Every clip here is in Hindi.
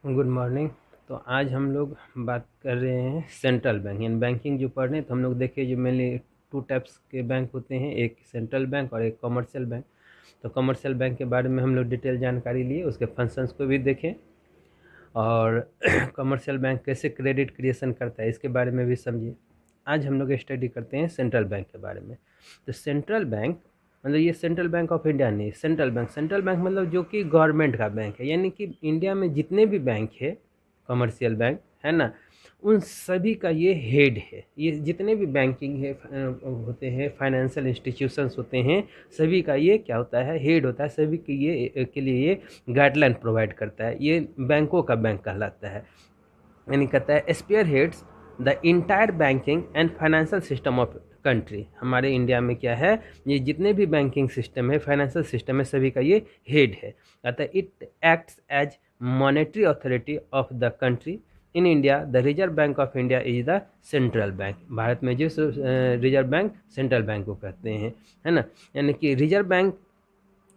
Good morning. तो आज हम लोग बात कर रहे हैं सेंट्रल बैंक यानी बैंकिंग जो पढ़ रहे हैं। तो हम लोग देखे जो मेनली टू टाइप्स के बैंक होते हैं, एक सेंट्रल बैंक और एक कमर्शियल बैंक। तो कमर्शियल बैंक के बारे में हम लोग डिटेल जानकारी लिए, उसके फंक्शंस को भी देखें और कमर्शियल बैंक कैसे क्रेडिट क्रिएशन करता है इसके बारे में भी समझिए। आज हम लोग स्टडी करते हैं सेंट्रल बैंक के बारे में। तो सेंट्रल बैंक मतलब ये सेंट्रल बैंक ऑफ इंडिया नहीं, सेंट्रल बैंक मतलब जो कि गवर्नमेंट का बैंक है, यानी कि इंडिया में जितने भी बैंक है कमर्शियल बैंक है ना, उन सभी का ये हेड है। ये जितने भी बैंकिंग है होते हैं, फाइनेंशियल इंस्टीट्यूशंस होते हैं, सभी का ये क्या होता है, हेड होता है। सभी के लिए ये गाइडलाइन प्रोवाइड करता है। ये बैंकों का बैंक कहलाता है। यानी कहता है spearheads the entire banking and financial system of country. हमारे इंडिया में क्या है, ये जितने भी बैंकिंग सिस्टम है, फाइनेंशियल सिस्टम है, सभी का ये हेड है। कहता है it acts as monetary authority of the country. In India the Reserve bank of India is the central bank. भारत में जो रिजर्व बैंक सेंट्रल बैंक को कहते हैं, है ना। यानी कि reserve bank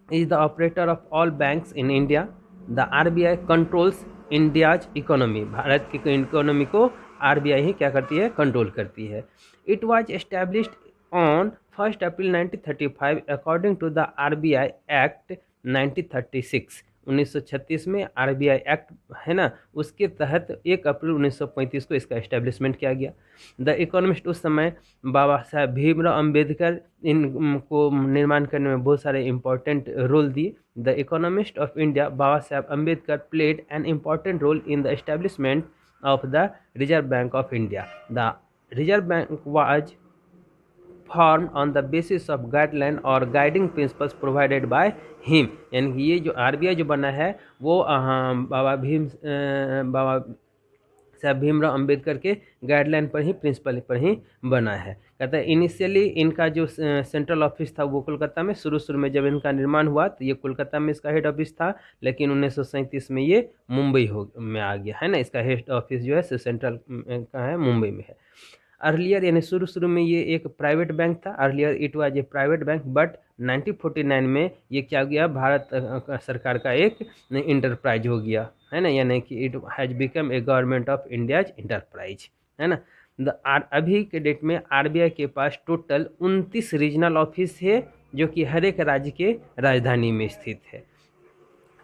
is the operator of all banks in India. The RBI controls India's economy. Bharat की इकोनॉमी को आरबीआई ही क्या करती है, कंट्रोल करती है। It was established on 1 April 1935 according to the RBI act 1936। 1936 में आरबीआई एक्ट है ना, उसके तहत 1 अप्रैल 1935 को इसका एस्टेब्लिशमेंट किया गया। द इकोनॉमिस्ट उस समय बाबा साहब भीमराव अंबेडकर इनको निर्माण करने में बहुत सारे इम्पोर्टेंट रोल दिए। The economist of India Baba Saheb Ambedkar played an important role in the establishment of the Reserve bank of India. The Reserve Bank was form on the basis of guideline और guiding principles provided by him. यानी कि ये जो आरबीआई जो बना है वो बाबा साहब भीमराव अंबेडकर के गाइडलाइन पर ही, प्रिंसिपल पर ही बना है। कहता है इनिशियली इनका जो सेंट्रल ऑफिस था वो कोलकाता में, शुरू में जब इनका निर्माण हुआ तो ये कोलकाता में इसका हेड ऑफिस था, लेकिन 1937 में ये मुंबई में आ गया है ना। इसका हेड ऑफिस जो है सेंट्रल का है, मुंबई में है। अर्लियर यानी शुरू में ये एक प्राइवेट बैंक था। Earlier it was a private bank, but 1949 में ये क्या हो गया, भारत सरकार का एक इंटरप्राइज हो गया है ना। यानी कि it has become a government of India's enterprise, है ना। अभी के डेट में आरबीआई के पास टोटल 29 रीजनल ऑफिस है, जो कि हर एक राज्य के राजधानी में स्थित है।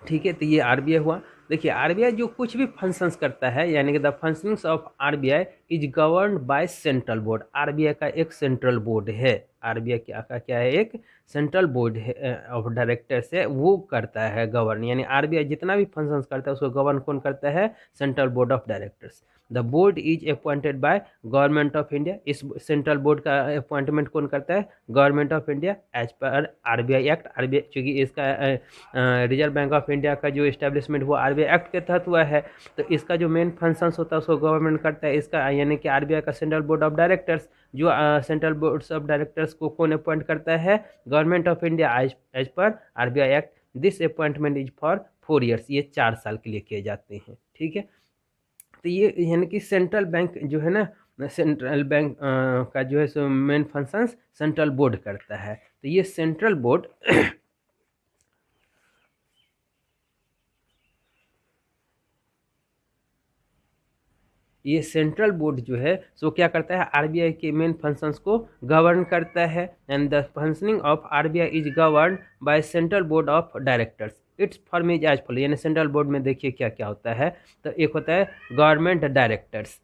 ठीक है, तो ये आरबीआई हुआ। देखिए आरबीआई जो कुछ भी फंक्शंस करता है, यानी कि the functionings of RBI is governed by central board. RBI का एक सेंट्रल बोर्ड है। आरबीआई का क्या है, एक सेंट्रल बोर्ड है ऑफ डायरेक्टर्स है, वो करता है गवर्न। यानी आरबीआई जितना भी फंक्शंस करता है उसको गवर्न कौन करता है, central board of directors. The board is appointed by government of India. इस सेंट्रल बोर्ड का अपॉइंटमेंट कौन करता है, government of India, as per RBI act. RBI चूँकि इसका रिजर्व बैंक ऑफ इंडिया का जो इस्टेब्लिशमेंट वो आरबीआई एक्ट के तहत हुआ है, तो इसका जो मेन फंक्शंस होता है उसको गवर्नमेंट करता है। इसका यानी कि आरबीआई का सेंट्रल बोर्ड ऑफ डायरेक्टर्स, जो सेंट्रल बोर्ड ऑफ डायरेक्टर्स को कौन अपॉइंट करता है, government of India, as per RBI act. This appointment is for 4 years. ये 4 साल के लिए किए जाते हैं। ठीक है, तो ये यानी कि सेंट्रल बैंक जो है ना, सेंट्रल बैंक का जो है so main functions central board करता है। तो ये सेंट्रल बोर्ड ये सेंट्रल बोर्ड जो है सो क्या करता है, आरबीआई के मेन फंक्शंस को गवर्न करता है। And the functioning of RBI is govern by central board of directors. Its form is as follow. यानी सेंट्रल बोर्ड में देखिए क्या क्या होता है। तो एक होता है गवर्नमेंट डायरेक्टर्स,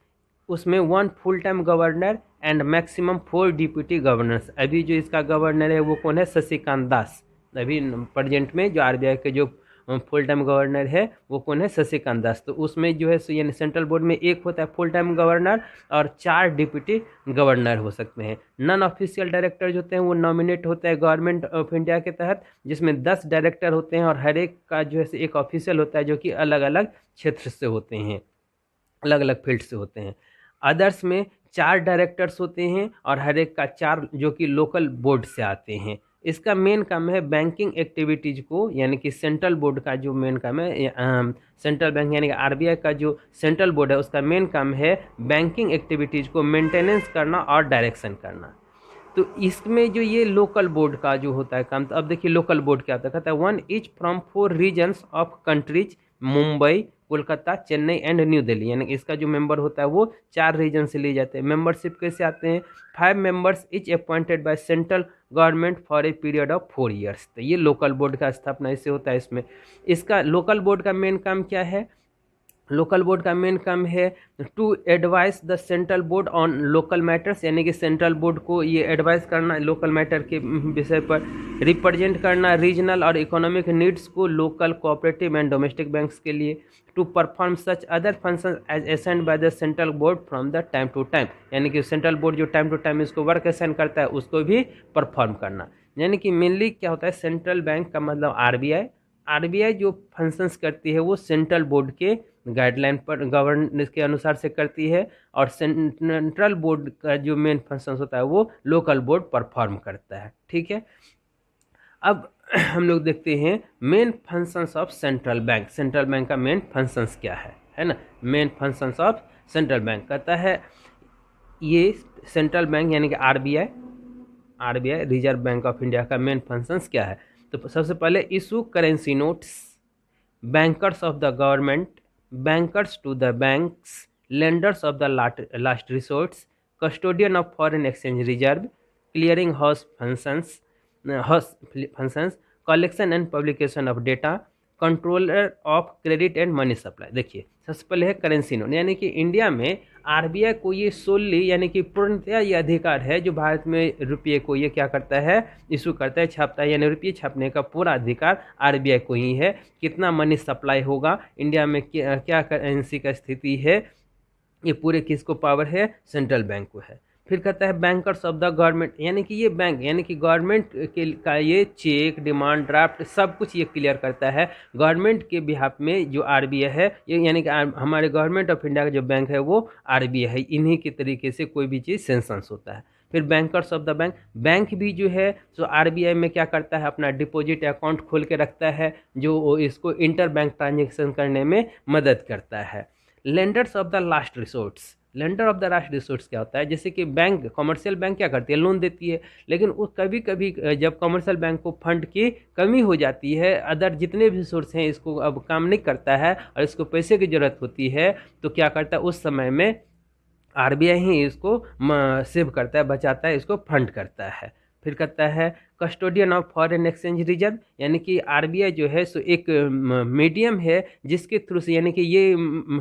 उसमें 1 full time governor and maximum 4 deputy governors. अभी जो इसका गवर्नर है वो कौन है, शशिकांत दास। अभी प्रेजेंट में जो आरबीआई के जो फुल टाइम गवर्नर है वो कौन है, शशिकांत दास। तो उसमें जो है यानी सेंट्रल बोर्ड में एक होता है फुल टाइम गवर्नर और 4 डिप्यूटी गवर्नर हो सकते हैं। नॉन ऑफिशियल डायरेक्टर जो होते हैं वो नॉमिनेट होता है गवर्नमेंट ऑफ इंडिया के तहत, जिसमें 10 डायरेक्टर होते हैं और हर एक का जो है एक ऑफिशियल होता है, जो कि अलग अलग क्षेत्र से होते हैं, अलग अलग फील्ड से होते हैं। अदर्स में 4 डायरेक्टर्स होते हैं और हर एक का 4 जो कि लोकल बोर्ड से आते हैं। इसका मेन काम है बैंकिंग एक्टिविटीज़ को, यानी कि सेंट्रल बोर्ड का जो मेन काम है, सेंट्रल बैंक यानी कि आरबीआई का जो सेंट्रल बोर्ड है उसका मेन काम है बैंकिंग एक्टिविटीज़ को मेंटेनेंस करना और डायरेक्शन करना। तो इसमें जो ये लोकल बोर्ड का जो होता है काम, तो अब देखिए लोकल बोर्ड क्या होता है, कहता है 1 each from 4 regions of countries, Mumbai, Kolkata, Chennai and New Delhi, यानी इसका जो मेंबर होता है वो 4 रीजन से लिए जाते हैं। मेंबरशिप कैसे आते हैं? 5 members etch appointed by central government for a period of 4 years. तो ये लोकल बोर्ड का स्थापना इससे होता है। इसमें इसका लोकल बोर्ड का मेन काम क्या है? लोकल बोर्ड का मेन काम है to advise the central board on local matters, यानी कि सेंट्रल बोर्ड को ये एडवाइस करना लोकल मैटर के विषय पर, रिप्रेजेंट करना रीजनल और इकोनॉमिक नीड्स को local cooperative and domestic banks के लिए, to perform such other functions as assigned by the central board from the time to time, यानी कि सेंट्रल बोर्ड जो टाइम टू टाइम इसको वर्क असाइन करता है उसको भी परफॉर्म करना। यानी कि मेनली क्या होता है, सेंट्रल बैंक का मतलब आरबीआई, आरबीआई जो फंक्शंस करती है वो सेंट्रल बोर्ड के गाइडलाइन पर गवर्नेंस के अनुसार से करती है, और सेंट्रल बोर्ड का जो मेन फंक्शंस होता है वो लोकल बोर्ड परफॉर्म करता है। ठीक है, अब हम लोग देखते हैं main functions of central bank. Central bank का मेन फंक्शंस क्या है ना? Main functions of central bank कहता है ये सेंट्रल बैंक यानी कि RBI, RBI reserve bank of India का मेन फंक्शंस क्या है? तो सबसे पहले issue currency notes, bankers of the government, bankers to the banks, lenders of the last resorts, custodian of foreign exchange reserve, clearing house functions, collection and publication of data, controller of credit and money supply. देखिए सबसे पहले है करेंसी नोट, यानी कि इंडिया में आरबीआई को ये सोली यानी कि पूर्णतया ये अधिकार है जो भारत में रुपये को ये क्या करता है, इशू करता है, छापता है, यानी रुपये छापने का पूरा अधिकार आरबीआई को ही है। कितना मनी सप्लाई होगा इंडिया में, क्या करेंसी का स्थिति है, ये पूरे किसको पावर है? सेंट्रल बैंक को है। फिर कहता है बैंकर्स ऑफ द गवर्नमेंट, यानी कि ये बैंक यानी कि गवर्नमेंट के का ये चेक, डिमांड ड्राफ्ट सब कुछ ये क्लियर करता है गवर्नमेंट के बिहाफ में। जो आरबीआई है ये यानी कि हमारे गवर्नमेंट ऑफ इंडिया का जो बैंक है वो आरबीआई है, इन्हीं के तरीके से कोई भी चीज़ सेंशंस होता है। फिर bankers of the bank, bank भी जो है तो आरबीआई में क्या करता है, अपना डिपॉजिट अकाउंट खोल के रखता है जो इसको इंटर बैंक ट्रांजेक्शन करने में मदद करता है। Lenders of the last resorts, lender of the last resource क्या होता है, जैसे कि बैंक, कमर्शियल बैंक क्या करती है, लोन देती है, लेकिन वो कभी कभी जब कमर्शियल बैंक को फंड की कमी हो जाती है, अदर जितने भी सोर्स हैं इसको अब काम नहीं करता है और इसको पैसे की ज़रूरत होती है, तो क्या करता है उस समय में आरबीआई ही इसको सेव करता है, बचाता है, इसको फंड करता है। फिर कहता है custodian of foreign exchange reserve, यानी कि आरबीआई जो है सो एक मीडियम है जिसके थ्रू से यानी कि ये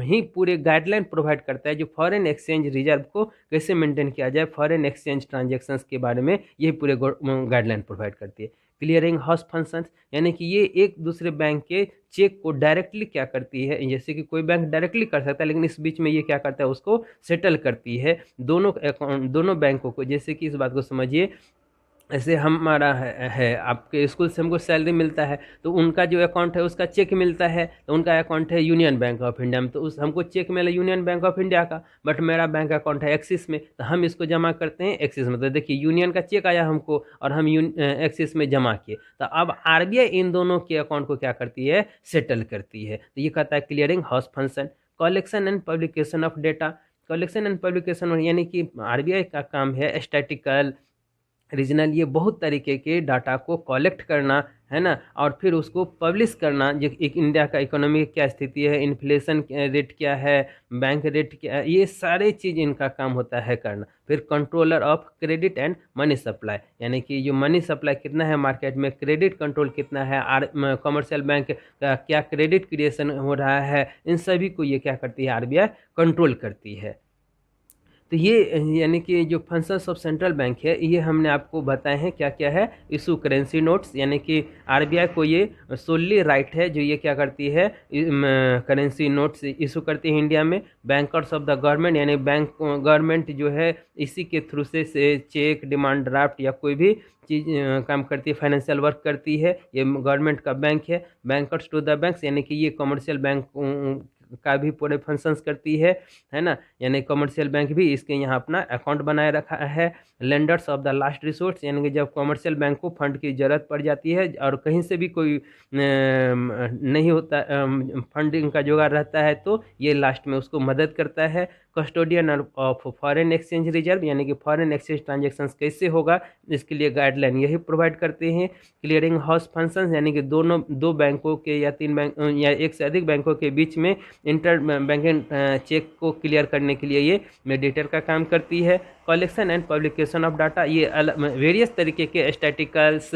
ही पूरे गाइडलाइन प्रोवाइड करता है जो फॉरेन एक्सचेंज रिजर्व को कैसे मेंटेन किया जाए, फॉरेन एक्सचेंज ट्रांजैक्शंस के बारे में ये पूरे गाइडलाइन प्रोवाइड करती है। क्लियरिंग हाउस फंक्शंस, यानी कि ये एक दूसरे बैंक के चेक को डायरेक्टली क्या करती है, जैसे कि कोई बैंक डायरेक्टली कर सकता है लेकिन इस बीच में ये क्या करता है उसको सेटल करती है दोनों अकाउंट, दोनों बैंकों को। जैसे कि इस बात को समझिए, ऐसे हमारा है आपके स्कूल से हमको सैलरी मिलता है तो उनका जो अकाउंट है उसका चेक मिलता है, तो उनका अकाउंट है यूनियन बैंक ऑफ इंडिया में, तो उस हमको चेक मिला यूनियन बैंक ऑफ इंडिया का, बट मेरा बैंक अकाउंट है एक्सिस में, तो हम इसको जमा करते हैं एक्सिस में। तो देखिए यूनियन का चेक आया हमको और हम एक्सिस में जमा किए, तो अब आरबीआई इन दोनों के अकाउंट को क्या करती है, सेटल करती है। तो ये कहता है clearing house function. Collection and publication of data, collection and publication यानी कि आरबीआई का काम है स्टैटिकल, रीजनल, ये बहुत तरीके के डाटा को कलेक्ट करना है ना, और फिर उसको पब्लिश करना, जो एक इंडिया का इकोनॉमी क्या स्थिति है, इन्फ्लेशन रेट क्या है, बैंक रेट क्या है, ये सारे चीज़ इनका काम होता है करना। फिर controller of credit and money supply, यानी कि जो मनी सप्लाई कितना है मार्केट में, क्रेडिट कंट्रोल कितना है, कमर्शियल बैंक का क्या क्रेडिट क्रिएशन हो रहा है, इन सभी को ये क्या करती है, आरबीआई कंट्रोल करती है। तो ये यानी कि जो फंक्शंस ऑफ सेंट्रल बैंक है ये हमने आपको बताए हैं क्या क्या है। इशू करेंसी नोट्स, यानी कि आरबीआई को ये सोली राइट है जो ये क्या करती है, करेंसी नोट्स इशू करती है इंडिया में। बैंकर्स ऑफ द गवर्नमेंट, यानी बैंक गवर्नमेंट जो है इसी के थ्रू से चेक, डिमांड ड्राफ्ट या कोई भी चीज़ काम करती है, फाइनेंशियल वर्क करती है, ये गवर्नमेंट का बैंक है। बैंकर्स टू द बैंक्स, यानी कि ये कमर्शियल बैंक का भी पूरे फंक्शंस करती है ना, यानी कमर्शियल बैंक भी इसके यहाँ अपना अकाउंट बनाए रखा है। Lenders of the last resource, यानी कि जब कॉमर्शियल बैंक को फंड की ज़रूरत पड़ जाती है और कहीं से भी कोई नहीं होता, फंडिंग का जुगाड़ रहता है, तो ये लास्ट में उसको मदद करता है। Custodian of foreign exchange reserve, यानी कि फॉरेन एक्सचेंज ट्रांजेक्शन्स कैसे होगा, इसके लिए गाइडलाइन यही प्रोवाइड करते हैं। क्लियरिंग हाउस फंक्शंस, यानी कि दो बैंकों के या 3 बैंक या एक से अधिक बैंकों के बीच में इंटर बैंकिंग चेक को क्लियर करने के लिए ये मेडिएटर का काम करती है। Collection and publication of data, ये वेरियस तरीके के स्टैटिकल्स,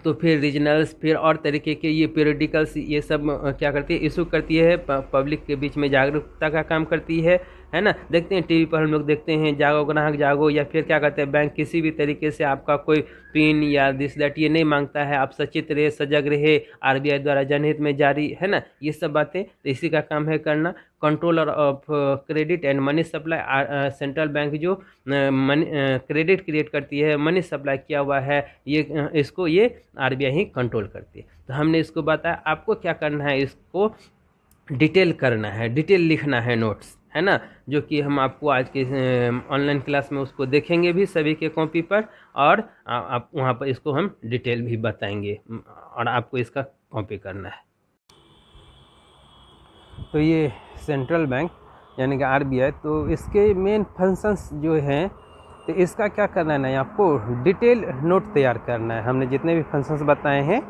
तो फिर रीजनल्स, फिर और तरीके के ये पीरियडिकल्स, ये सब क्या करती है, इशू करती है, पब्लिक के बीच में जागरूकता का काम करती है ना। देखते हैं टीवी पर हम लोग देखते हैं जागो ग्राहक जागो, या फिर क्या कहते हैं बैंक किसी भी तरीके से आपका कोई पिन या दिस दैट ये नहीं मांगता है, आप सचेत रहे, सजग रहे, आरबीआई द्वारा जनहित में जारी, है ना, ये सब बातें, तो इसी का काम है करना। Controller of credit and money supply, central bank जो क्रेडिट क्रिएट करती है, मनी सप्लाई किया हुआ है, ये इसको ये आरबीआई ही कंट्रोल करती है। तो हमने इसको बताया, आपको क्या करना है, इसको डिटेल करना है, डिटेल लिखना है नोट्स, है ना, जो कि हम आपको आज के ऑनलाइन क्लास में उसको देखेंगे भी सभी के कॉपी पर, और आप वहाँ पर इसको हम डिटेल भी बताएंगे, और आपको इसका कॉपी करना है। तो ये सेंट्रल बैंक यानी कि आरबीआई, तो इसके मेन फंक्शंस जो हैं, तो इसका क्या करना है ना, आपको डिटेल नोट तैयार करना है। हमने जितने भी फंक्शंस बताए हैं,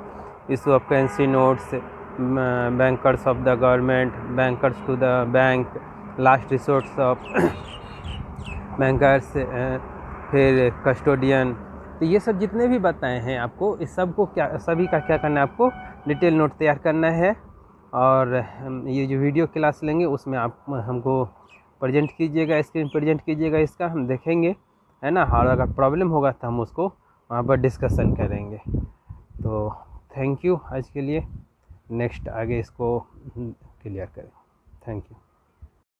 issue of currency notes, bankers of the government, bankers to the bank, last resource of bankers, फिर कस्टोडियन, तो ये सब जितने भी बताए हैं आपको, इस सबको सभी का क्या करना है, आपको डिटेल नोट तैयार करना है। और ये जो वीडियो क्लास लेंगे उसमें आप हमको प्रेजेंट कीजिएगा, स्क्रीन प्रेजेंट कीजिएगा, इसका हम देखेंगे, है ना, और अगर प्रॉब्लम होगा तो हम उसको वहाँ पर डिस्कशन करेंगे। तो थैंक यू आज के लिए, नेक्स्ट आगे इसको क्लियर करें। Thank you.